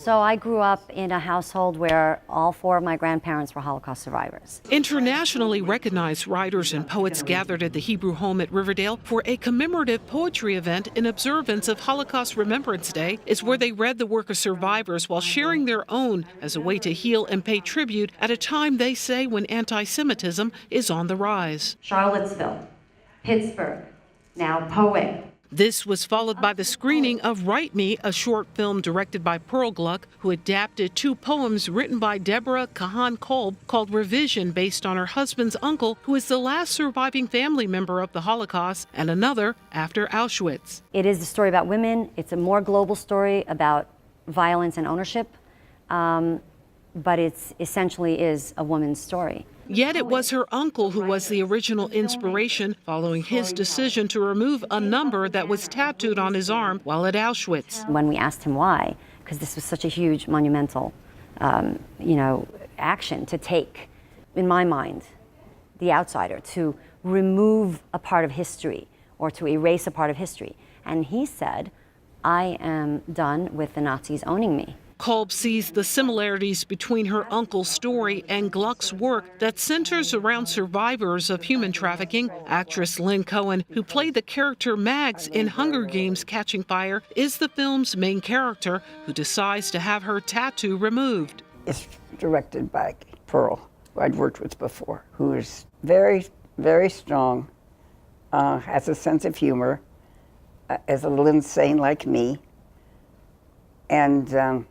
So I grew up in a household where all four of my grandparents were Holocaust survivors. Internationally recognized writers and poets gathered at the Hebrew home at Riverdale for a commemorative poetry event in observance of Holocaust Remembrance Day. Is where they read the work of survivors while sharing their own as a way to heal and pay tribute at a time, they say, when anti-Semitism is on the rise. Charlottesville, Pittsburgh, now Poet. This was followed by the screening of Write Me, a short film directed by Gluck, who adapted two poems written by Deborah Kahan Kolb called Revision, based on her husband's uncle, who is the last surviving family member of the Holocaust, and another after Auschwitz. It is a story about women. It's a more global story about violence and ownership, but it essentially is a woman's story. Yet it was her uncle who was the original inspiration, following his decision to remove a number that was tattooed on his arm while at Auschwitz. When we asked him why, because this was such a huge, monumental, action to take, in my mind, the outsider, to remove a part of history or to erase a part of history. And he said, I am done with the Nazis owning me. Kolb sees the similarities between her uncle's story and Gluck's work that centers around survivors of human trafficking. Actress Lynn Cohen, who played the character Mags in Hunger Games: Catching Fire, is the film's main character who decides to have her tattoo removed. It's directed by Pearl, who I'd worked with before, who is very, very strong, has a sense of humor, is a little insane like me, and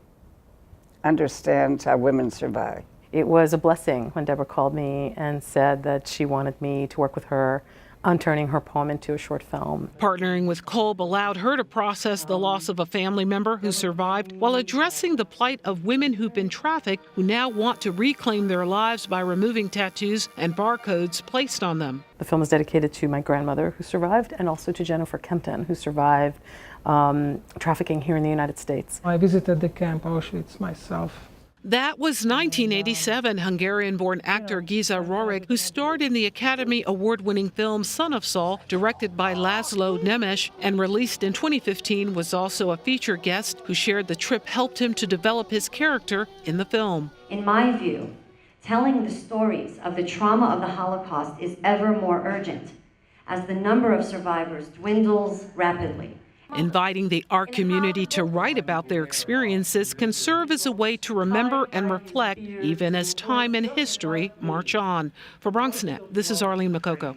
understands how women survive. It was a blessing when Deborah called me and said that she wanted me to work with her on turning her poem into a short film. Partnering with Kolb allowed her to process the loss of a family member who survived while addressing the plight of women who've been trafficked who now want to reclaim their lives by removing tattoos and barcodes placed on them. The film is dedicated to my grandmother who survived and also to Jennifer Kempton, who survived trafficking here in the United States. I visited the camp Auschwitz myself. That was 1987. Hungarian-born actor Geza Rohrig, who starred in the Academy Award-winning film Son of Saul, directed by Laszlo Nemes, and released in 2015, was also a feature guest who shared the trip helped him to develop his character in the film. In my view, telling the stories of the trauma of the Holocaust is ever more urgent as the number of survivors dwindles rapidly. Inviting the art community to write about their experiences can serve as a way to remember and reflect, even as time and history march on. For Bronxnet, this is Arlene Makoko.